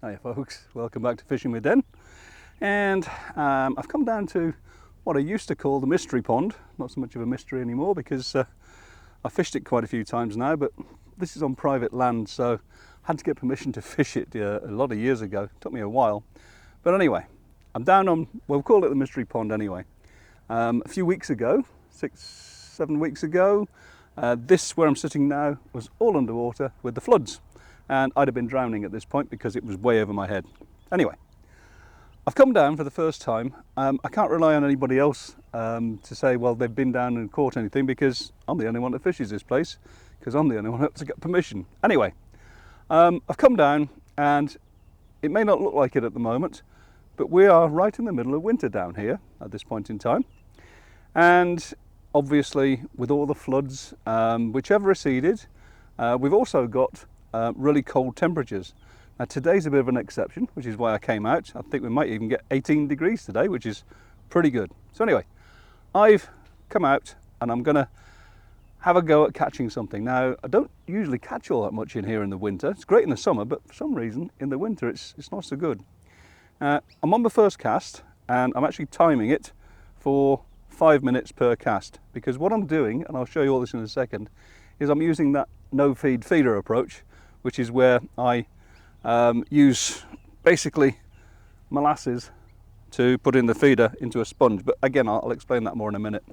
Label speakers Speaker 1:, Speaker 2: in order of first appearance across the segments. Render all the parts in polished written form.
Speaker 1: Hi folks, welcome back to Fishing with Den. And I've come down to what I used to call the mystery pond. Not so much of a mystery anymore because I've fished it quite a few times now, but this is on private land, so I had to get permission to fish it a lot of years ago. It took me a while. But anyway, I'm down on, well, we'll call it the mystery pond anyway. A few weeks ago, 6-7 weeks ago, this where I'm sitting now was all underwater with the floods. And I'd have been drowning at this point because it was way over my head. Anyway, I've come down for the first time. I can't rely on anybody else to say, well, they've been down and caught anything, because I'm the only one that fishes this place, because I'm the only one that has to get permission. Anyway, I've come down, and it may not look like it at the moment, but we are right in the middle of winter down here at this point in time. And obviously, with all the floods, which have receded, we've also got really cold temperatures. Now today's a bit of an exception, which is why I came out. I think we might even get 18 degrees today, which is pretty good. So anyway, I've come out and I'm gonna have a go at catching something. Now I don't usually catch all that much in here in the winter. It's great in the summer, but for some reason in the winter it's not so good. I'm on the first cast and I'm actually timing it for 5 minutes per cast, because what I'm doing, and I'll show you all this in a second, is I'm using that no feed feeder approach, which is where I use basically molasses to put in the feeder into a sponge. But again, I'll explain that more in a minute.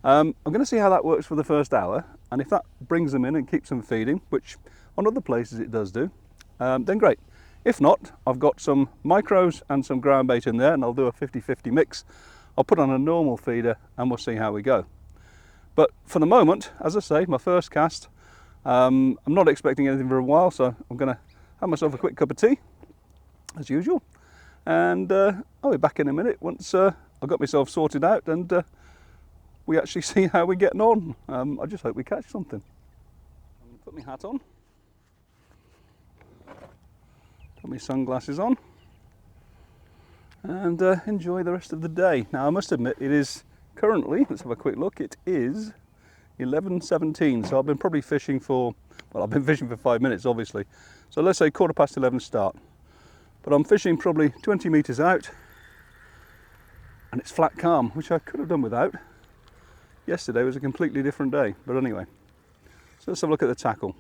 Speaker 1: I'm going to see how that works for the first hour, and if that brings them in and keeps them feeding, which on other places it does do, then great. If not, I've got some micros and some ground bait in there, and I'll do a 50-50 mix. I'll put on a normal feeder and we'll see how we go. But for the moment, as I say, my first cast, I'm not expecting anything for a while, so I'm going to have myself a quick cup of tea, as usual. And I'll be back in a minute once I've got myself sorted out and we actually see how we're getting on. I just hope we catch something. I'm going to put my hat on, put my sunglasses on, and enjoy the rest of the day. Now I must admit, it is currently, let's have a quick look, it is 11:17, so I've been probably fishing for, well, I've been fishing for 5 minutes obviously, so let's say 11:15 start, but I'm fishing probably 20 meters out and it's flat calm, which I could have done without. Yesterday was a completely different day, but anyway, so let's have a look at the tackle.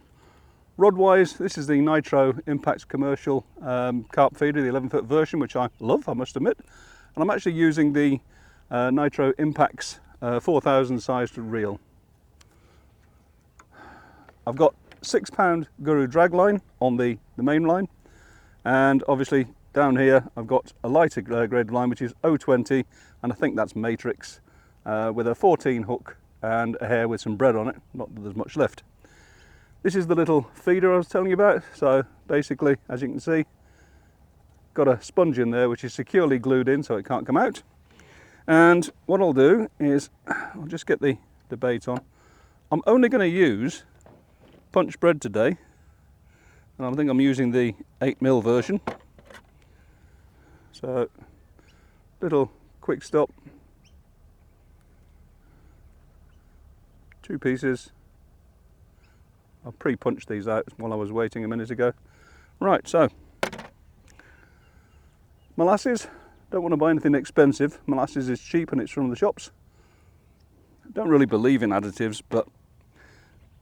Speaker 1: Rod wise, this is the Nitro Impacts commercial carp feeder, the 11-foot version, which I love, I must admit, and I'm actually using the Nitro Impacts 4000 sized reel. I've got 6-pound Guru drag line on the main line, and obviously down here I've got a lighter grade line, which is 020, and I think that's matrix, with a 14 hook and a hair with some bread on it, not that there's much left. This is the little feeder I was telling you about. So basically, as you can see, got a sponge in there which is securely glued in so it can't come out. And what I'll do is I'll just get the bait on. I'm only going to use punch bread today, and I think I'm using the 8mm version. So little quick stop, 2 pieces. I pre-punched these out while I was waiting a minute ago. Right, so molasses, don't want to buy anything expensive. Molasses is cheap and it's from the shops. Don't really believe in additives, but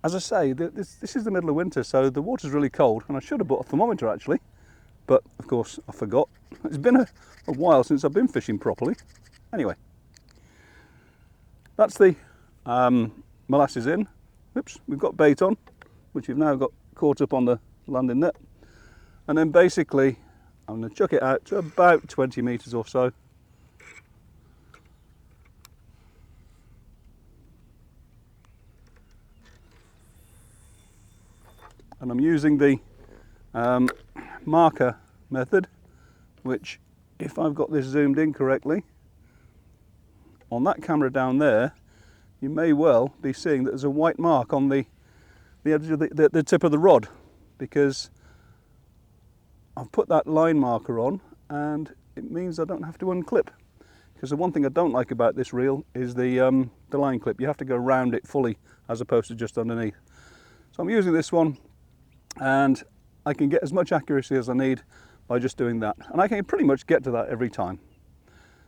Speaker 1: as I say, this is the middle of winter, so the water's really cold, and I should have bought a thermometer actually, but of course I forgot. It's been a while since I've been fishing properly. Anyway, that's the molasses in. Oops, we've got bait on, which we've now got caught up on the landing net, and then basically I'm going to chuck it out to about 20 meters or so. And I'm using the marker method, which, if I've got this zoomed in correctly, on that camera down there, you may well be seeing that there's a white mark on the edge of the tip of the rod, because I've put that line marker on and it means I don't have to unclip. Because the one thing I don't like about this reel is the line clip. You have to go round it fully as opposed to just underneath. So I'm using this one, and I can get as much accuracy as I need by just doing that. And I can pretty much get to that every time.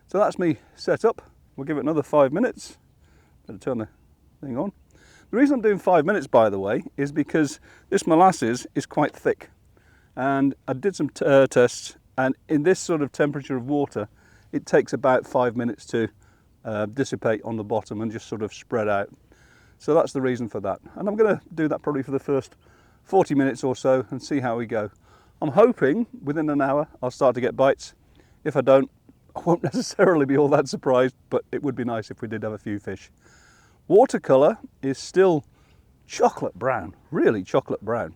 Speaker 1: So that's me set up. We'll give it another 5 minutes. Better turn the thing on. The reason I'm doing 5 minutes, by the way, is because this molasses is quite thick. And I did some tests, and in this sort of temperature of water, it takes about 5 minutes to dissipate on the bottom and just sort of spread out. So that's the reason for that. And I'm going to do that probably for the first 40 minutes or so and see how we go. I'm hoping within an hour I'll start to get bites. If I don't, I won't necessarily be all that surprised, but it would be nice if we did have a few fish. Watercolour is still chocolate brown, really chocolate brown.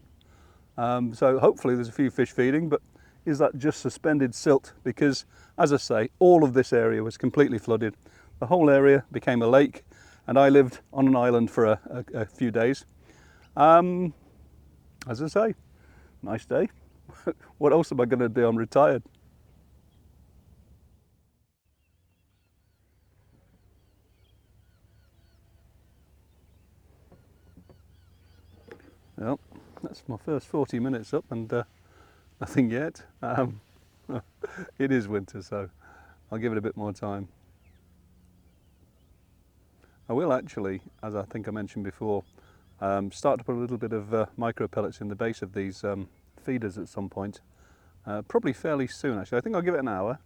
Speaker 1: So hopefully there's a few fish feeding, but is that just suspended silt? Because, as I say, all of this area was completely flooded. The whole area became a lake, and I lived on an island for a few days. As I say, nice day. What else am I going to do? I'm retired. Well, that's my first 40 minutes up and nothing yet. It is winter, so I'll give it a bit more time. I will actually, as I think I mentioned before, start to put a little bit of micro pellets in the base of these feeders at some point. Probably fairly soon, actually. I think I'll give it an hour.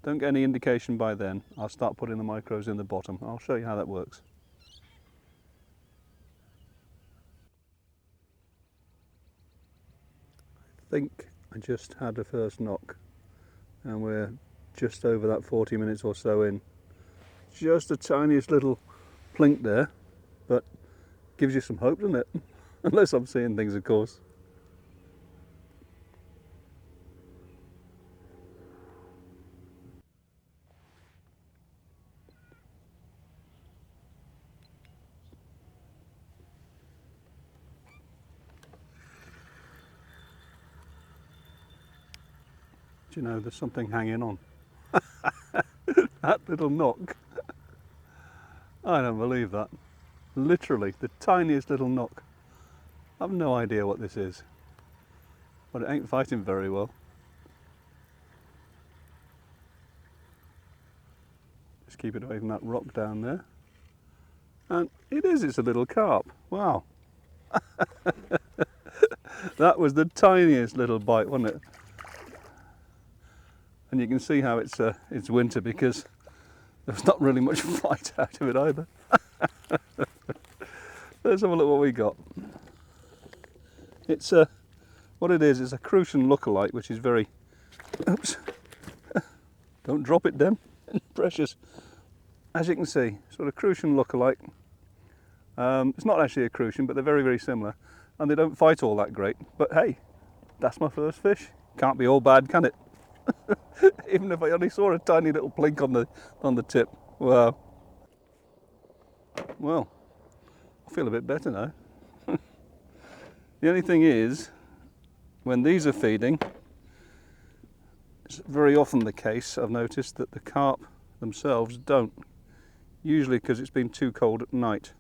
Speaker 1: Don't get any indication by then. I'll start putting the micros in the bottom. I'll show you how that works. I think I just had a first knock and we're just over that 40 minutes or so in. Just the tiniest little plink there, but gives you some hope, doesn't it? Unless I'm seeing things, of course. Do you know, there's something hanging on. That little knock. I don't believe that. Literally, the tiniest little knock. I've no idea what this is, but it ain't fighting very well. Just keep it away from that rock down there. And it's a little carp. Wow. That was the tiniest little bite, wasn't it? And you can see how it's winter because there's not really much fight out of it either. Let's have a look what we got. It's what it is a crucian lookalike, which is very, oops, don't drop it, Den, precious. As you can see, sort of crucian lookalike. It's not actually a crucian, but they're very, very similar, and they don't fight all that great. But hey, that's my first fish. Can't be all bad, can it? Even if I only saw a tiny little plink on the tip. Wow. Well, I feel a bit better now. The only thing is, when these are feeding, it's very often the case, I've noticed, that the carp themselves don't. Usually because it's been too cold at night.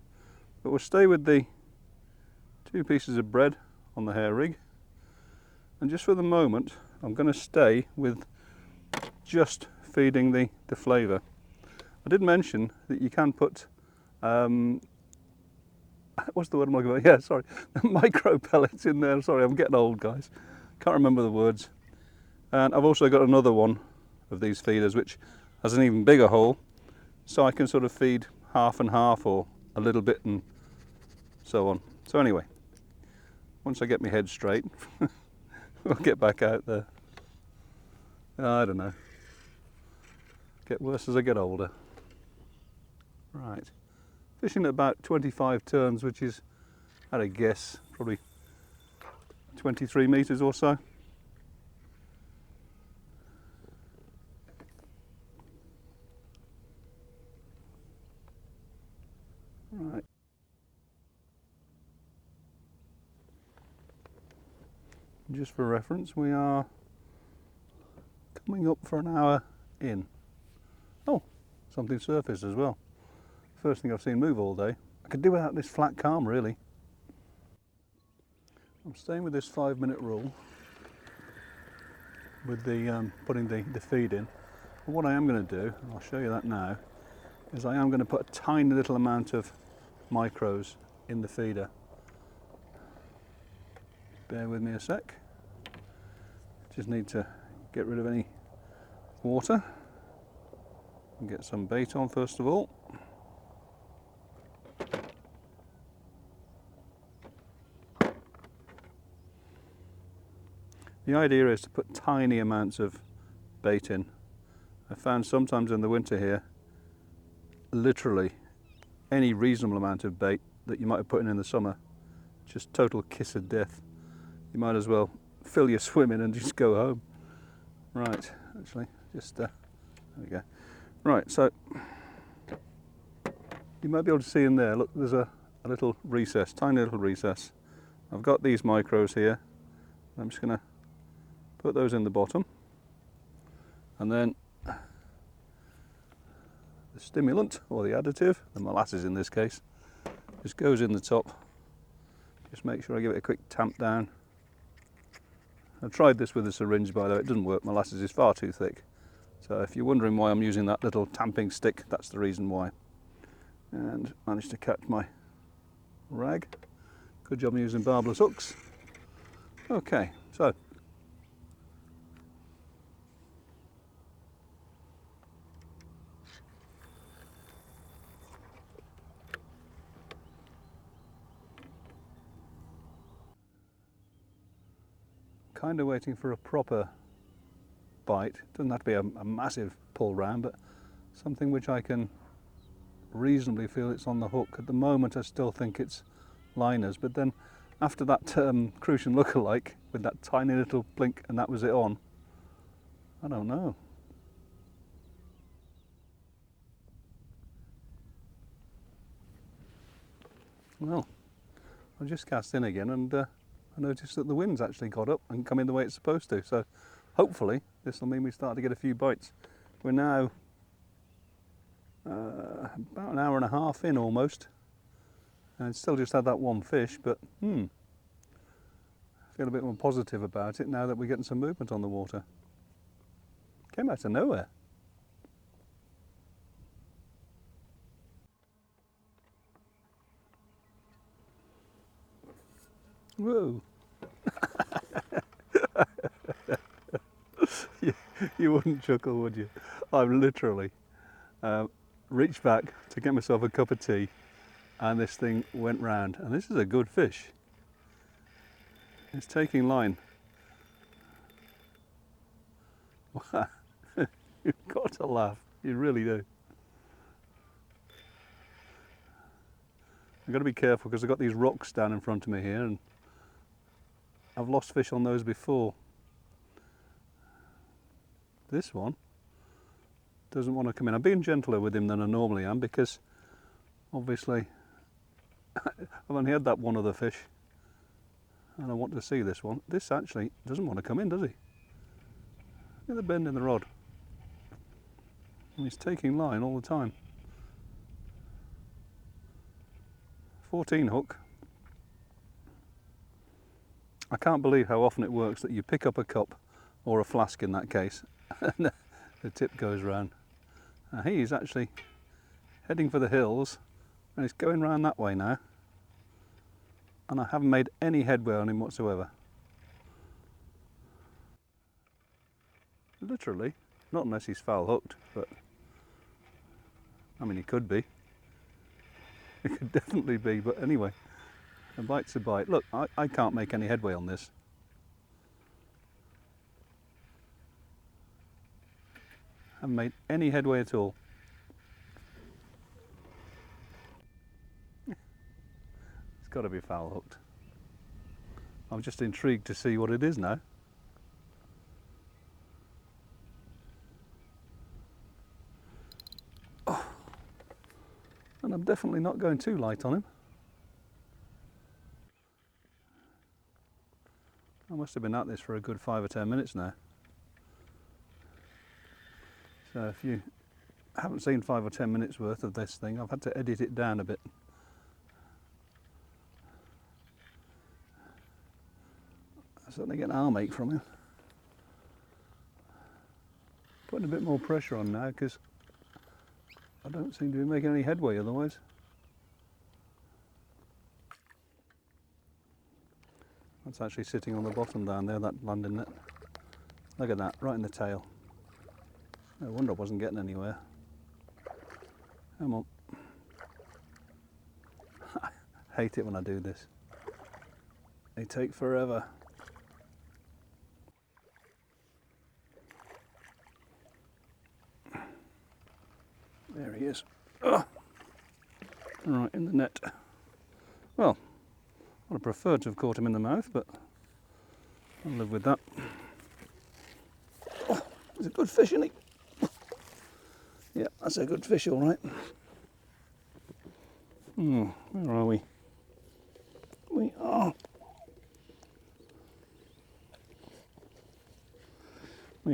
Speaker 1: But we'll stay with the 2 pieces of bread on the hair rig. And just for the moment, I'm going to stay with just feeding the flavour. I did mention that you can put, what's the word I'm looking for? Yeah, sorry, micro pellets in there. Sorry, I'm getting old, guys. Can't remember the words. And I've also got another one of these feeders which has an even bigger hole, so I can sort of feed half and half or a little bit and so on. So anyway, once I get my head straight, we'll get back out there. I don't know. Get worse as I get older. Right. Fishing at about 25 turns, which is, at a guess, probably 23 metres or so. Right. Just for reference, we are coming up for an hour in. Oh, something surfaced as well. First thing I've seen move all day. I could do without this flat calm, really. I'm staying with this 5-minute rule. with the putting the feed in. But what I am going to do, and I'll show you that now, is I am going to put a tiny little amount of micros in the feeder. Bear with me a sec. Just need to get rid of any water and get some bait on first of all. The idea is to put tiny amounts of bait in. I found sometimes in the winter here, literally any reasonable amount of bait that you might have put in the summer, just total kiss of death. You might as well fill your swim in and just go home. Right, actually, just there we go. Right, so you might be able to see in there, look, there's a little recess, tiny little recess. I've got these micros here. I'm just going to put those in the bottom, and then the stimulant, or the additive, the molasses in this case, just goes in the top. Just make sure I give it a quick tamp down. I tried this with a syringe, by the way, it doesn't work. Molasses is far too thick. So if you're wondering why I'm using that little tamping stick, that's the reason why. And managed to catch my rag. Good job using barbless hooks. Okay, so kind of waiting for a proper bite. Doesn't have to be a massive pull round, but something which I can reasonably feel it's on the hook. At the moment I still think it's liners, but then after that Crucian lookalike with that tiny little blink and that was it on, I don't know. Well, I just cast in again and I noticed that the wind's actually got up and come in the way it's supposed to, so hopefully this will mean we start to get a few bites. We're now about an hour and a half in almost, and still just had that one fish, but I feel a bit more positive about it now that we're getting some movement on the water. Came out of nowhere. Whoa. You wouldn't chuckle, would you? I've literally reached back to get myself a cup of tea and this thing went round, and this is a good fish. It's taking line. You've got to laugh, you really do. I've got to be careful because I've got these rocks down in front of me here and I've lost fish on those before. This one doesn't want to come in. I'm being gentler with him than I normally am because obviously I've only had that one other fish and I want to see this one. This actually doesn't want to come in, does he? Look at the bend in the rod. And he's taking line all the time. 14 hook. I can't believe how often it works that you pick up a cup, or a flask in that case, and the tip goes round. Now he's actually heading for the hills and he's going round that way now, and I haven't made any headway on him whatsoever. Literally, not unless he's foul hooked, but I mean he could be. It could definitely be, but anyway, a bite's a bite. Look, I can't make any headway on this. Haven't made any headway at all. It's got to be foul hooked. I'm just intrigued to see what it is now. Oh. And I'm definitely not going too light on him. I must have been at this for a good 5 or 10 minutes now. So if you haven't seen 5 or 10 minutes worth of this thing, I've had to edit it down a bit. I certainly get an arm ache from him. putting a bit more pressure on now because I don't seem to be making any headway otherwise. That's actually sitting on the bottom down there, that landing net. Look at that, right in the tail. No wonder I wasn't getting anywhere. Come on. I hate it when I do this. They take forever. There he is. Oh. Right in the net. Well, I'd have preferred to have caught him in the mouth, but I'll live with that. Oh, he's a good fish, isn't he? Yeah, that's a good fish, all right. Where are we? We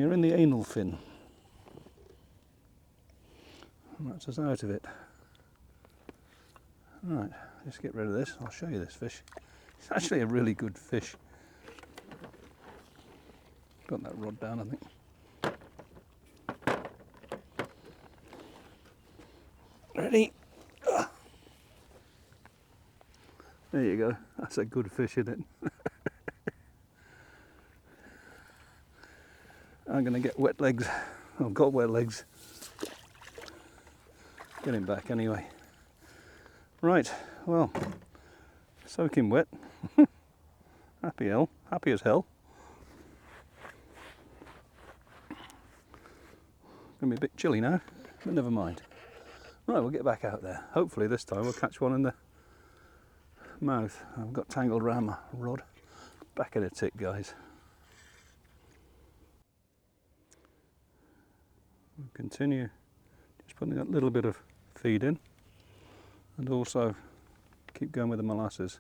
Speaker 1: are in the anal fin. And that's us out of it. Right, just get rid of this. I'll show you this fish. It's actually a really good fish. Got that rod down, I think. Ready? There you go. That's a good fish, isn't it? I'm going to get wet legs. I've got wet legs. Get him back anyway. Right, well, soak him wet. Happy as hell. Gonna be a bit chilly now, but never mind. Right, we'll get back out there. Hopefully this time we'll catch one in the mouth. I've got tangled around my rod. Back in a tick, guys. We'll continue just putting a little bit of feed in, and also keep going with the molasses.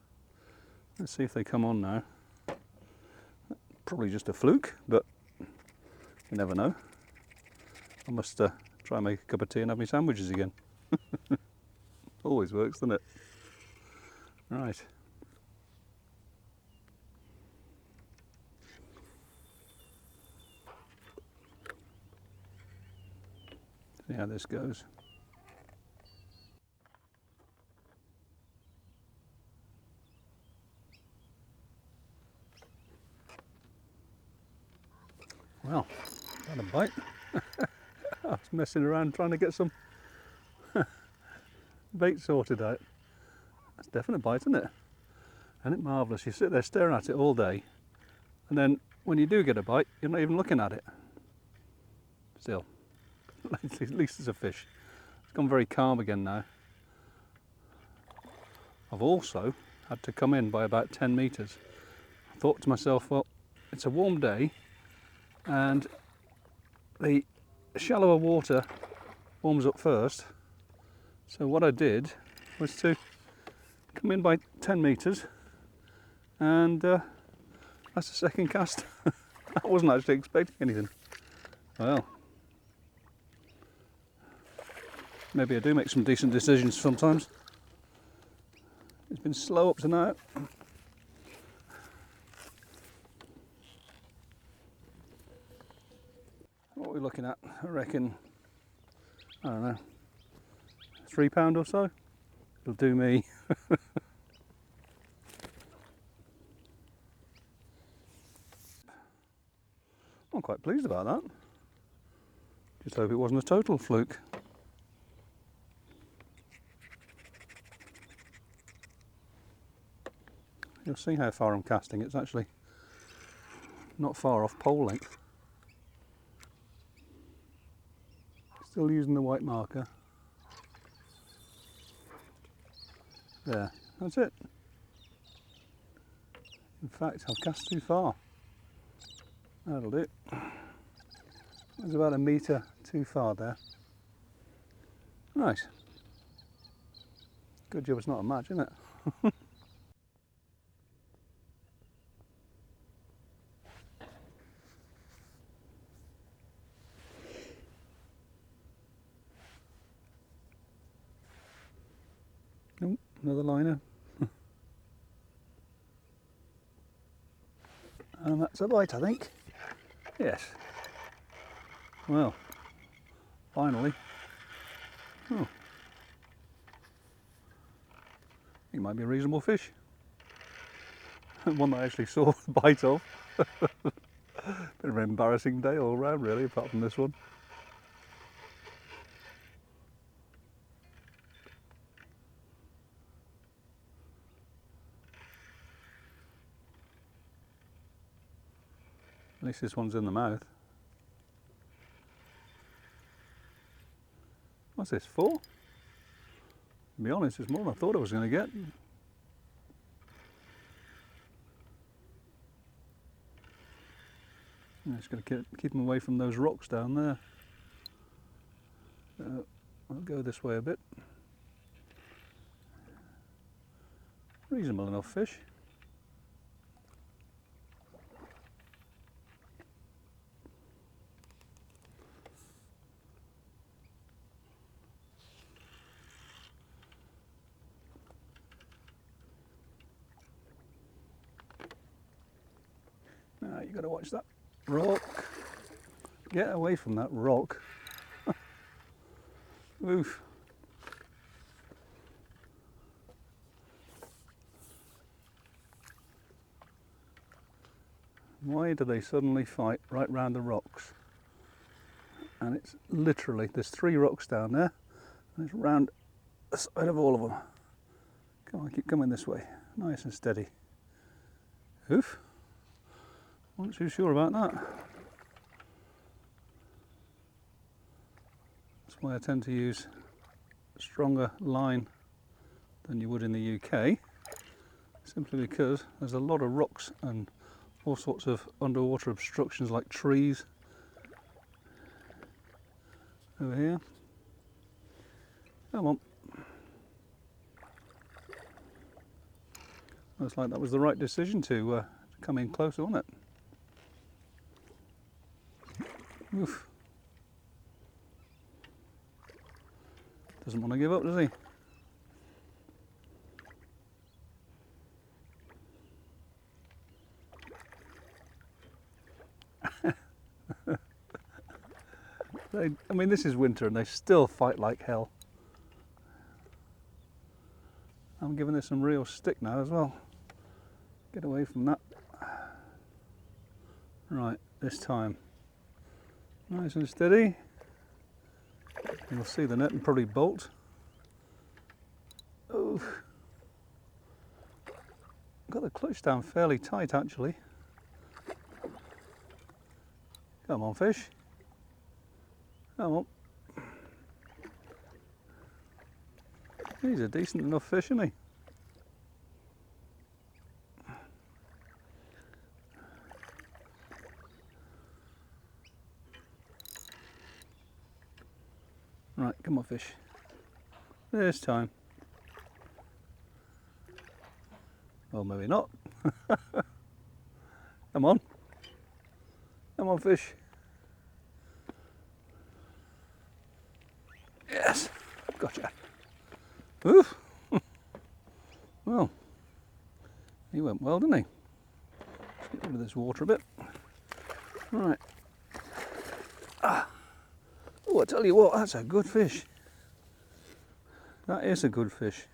Speaker 1: Let's see if they come on now. Probably just a fluke, but you never know. I must try and make a cup of tea and have my sandwiches again. Always works, doesn't it? Right. See how this goes. Well, got a bite. I was messing around trying to get some bait sorted out. That's definitely a bite, isn't it? Isn't it marvellous? You sit there staring at it all day, and then when you do get a bite, you're not even looking at it. Still, at least it's a fish. It's gone very calm again now. I've also had to come in by about 10 metres. I thought to myself, well, it's a warm day, and the shallower water warms up first. So what I did was to come in by 10 metres, and that's the second cast. I wasn't actually expecting anything. Well, maybe I do make some decent decisions sometimes. It's been slow up to now. What are we looking at? I reckon, I don't know, £3 or so. It'll do me. I'm quite pleased about that. Just hope it wasn't a total fluke. You'll see how far I'm casting. It's actually not far off pole length. Still using the white marker. There, that's it. In fact, I've cast too far. That'll do. It's about a metre too far there. Nice. Good job it's not a match, isn't it? Oh, another liner. And that's a bite, I think. Yes. Well, Finally. Oh. It might be a reasonable fish. One that I actually saw the bite of. Bit of an embarrassing day all round really, apart from this one. At least this one's in the mouth. What's this, 4? To be honest, it's more than I thought I was going to get. I'm just going to keep them away from those rocks down there. I'll go this way a bit. Reasonable enough fish. Now you've got to watch that rock. Get away from that rock. Oof. Why do they suddenly fight right round the rocks? And it's literally, there's 3 rocks down there, and it's round the side of all of them. Come on, keep coming this way, nice and steady. Oof. Wasn't too sure about that. That's why I tend to use a stronger line than you would in the UK, simply because there's a lot of rocks and all sorts of underwater obstructions like trees over here. Come on. Looks like that was the right decision to come in closer, wasn't it? Oof. Doesn't want to give up, does he? I mean, this is winter and they still fight like hell. I'm giving this some real stick now as well. Get away from that. Right, this time. Nice and steady. You'll see the net and probably bolt. Oh, got the clutch down fairly tight actually. Come on, fish. Come on. He's a decent enough fish, isn't he? Right, come on, fish. This time. Well, maybe not. Come on. Come on, fish. Yes, gotcha. Oof. Well, he went well, didn't he? Let's get rid of this water a bit. Right. Oh, I tell you what, that's a good fish. That is a good fish.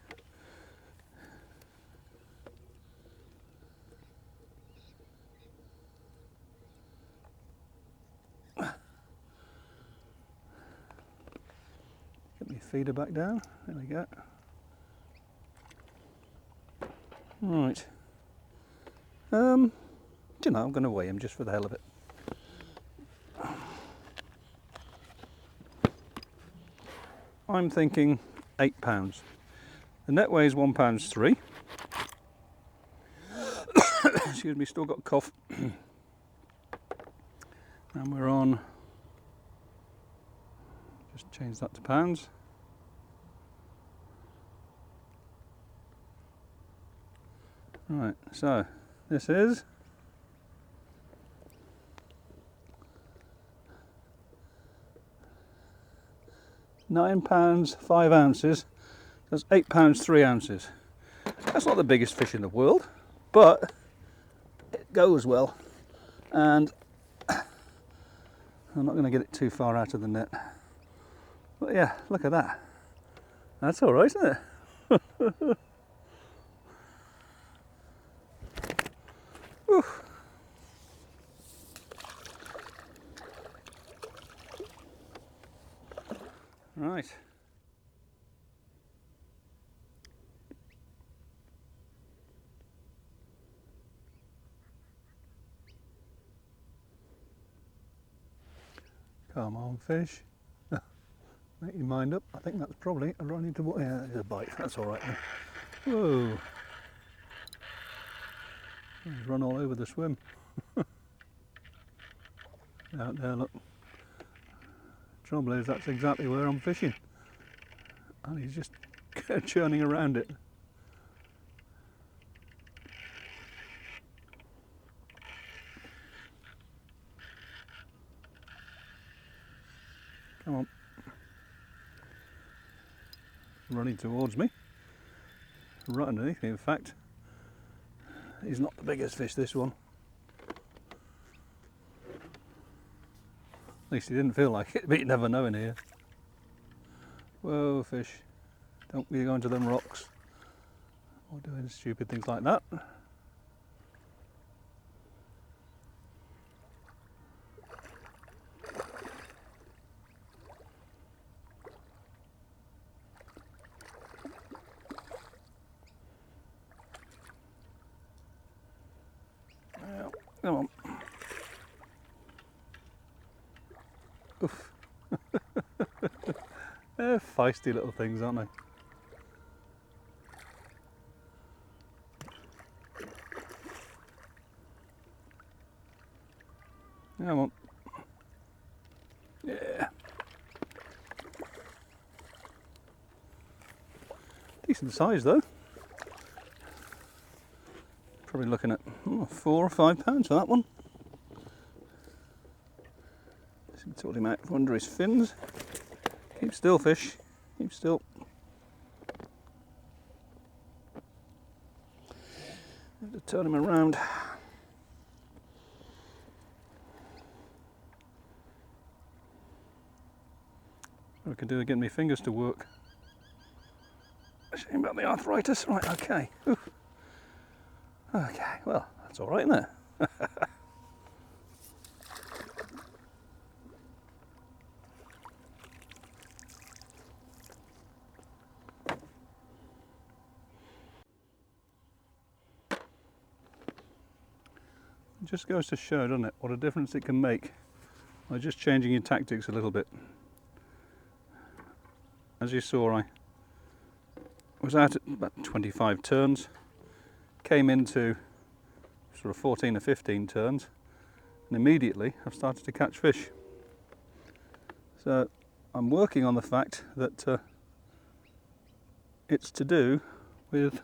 Speaker 1: Get my feeder back down. There we go. Right. Do you know, I'm going to weigh him just for the hell of it. I'm thinking 8 pounds. The net weighs 1 pound 3. Excuse me, still got a cough. And we're on, just change that to pounds. Right, so this is £9 5 ounces. That's 8 pounds 3 ounces. That's not the biggest fish in the world, but it goes well, and I'm not going to get it too far out of the net. But yeah, look at that. That's all right, isn't it? Right. Come on, fish. Make your mind up. I think that's probably a run into, yeah, it's a bite. That's all right then. Whoa. He's run all over the swim. Out there, look. Trouble is, that's exactly where I'm fishing. And he's just churning around it. Come on. Running towards me. Right underneath me, in fact. He's not the biggest fish, this one. At least he didn't feel like it, but you never know in here. Whoa, fish. Don't be going to them rocks or doing stupid things like that. Come on. Oof. They're feisty little things, aren't they? Come on. Yeah. Decent size though. Probably looking at £4 or £5 for that one. Just sort him out from under his fins. Keep still, fish. Keep still. Have to turn him around. I could do is get my fingers to work. Shame about the arthritis. Right, okay. Oof. Okay, well, that's all right, isn't it? It just goes to show, doesn't it, what a difference it can make by just changing your tactics a little bit. As you saw, I was out at about 25 turns, came into sort of 14 or 15 turns, and immediately I've started to catch fish. So I'm working on the fact that it's to do with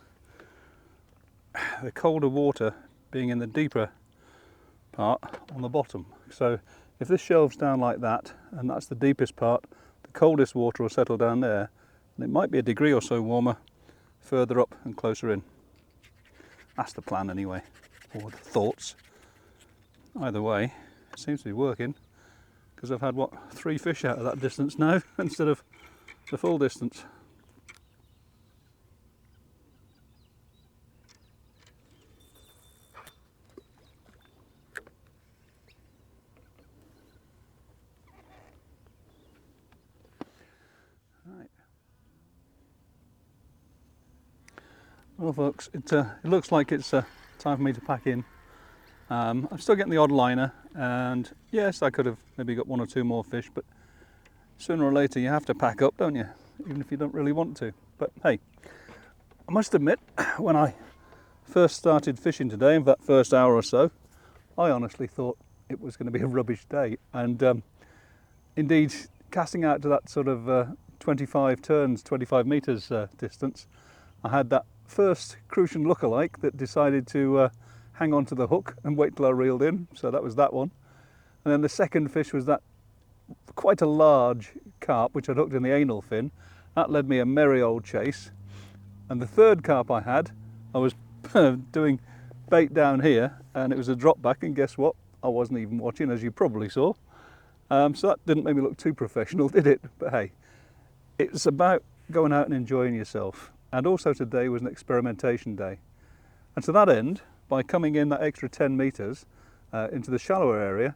Speaker 1: the colder water being in the deeper part on the bottom. So if this shelves down like that, and that's the deepest part, the coldest water will settle down there, and it might be a degree or so warmer further up and closer in. That's the plan anyway, or the thoughts. Either way, it seems to be working, because I've had, what, 3 fish out of that distance now, instead of the full distance. Right. Well folks, it looks like it's time for me to pack in. I'm still getting the odd liner, and yes, I could have maybe got 1 or 2 more fish, but sooner or later you have to pack up, don't you? Even if you don't really want to. But hey, I must admit, when I first started fishing today, in that first hour or so, I honestly thought it was going to be a rubbish day. And indeed, casting out to that sort of 25 turns, 25 metres distance, I had that first crucian lookalike that decided to hang on to the hook and wait till I reeled in, so that was that one. And then the second fish was that quite a large carp which I'd hooked in the anal fin. That led me a merry old chase. And the third carp I had, I was doing bait down here, and it was a drop back, and guess what? I wasn't even watching, as you probably saw. So that didn't make me look too professional, did it? But hey, It's about going out and enjoying yourself. And also today was an experimentation day. And to that end, by coming in that extra 10 metres into the shallower area,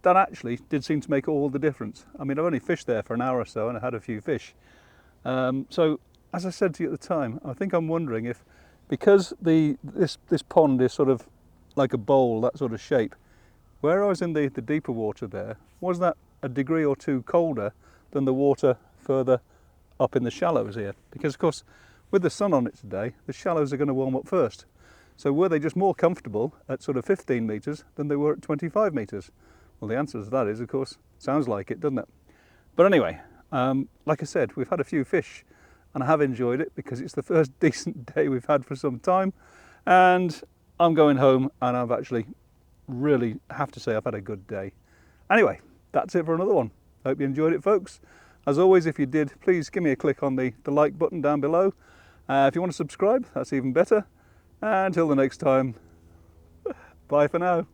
Speaker 1: that actually did seem to make all the difference. I mean, I've only fished there for an hour or so and I had a few fish. So as I said to you at the time, I think I'm wondering if, because this pond is sort of like a bowl, that sort of shape, where I was in the deeper water there, was that a degree or two colder than the water further up in the shallows here? Because of course, with the sun on it today, the shallows are going to warm up first. So were they just more comfortable at sort of 15 metres than they were at 25 metres? Well, the answer to that is, of course, sounds like it, doesn't it? But anyway, like I said, we've had a few fish and I have enjoyed it because it's the first decent day we've had for some time. And I'm going home and I've actually really have to say I've had a good day. Anyway, that's it for another one. Hope you enjoyed it, folks. As always, if you did, please give me a click on the like button down below. If you want to subscribe, that's even better. Until the next time, bye for now.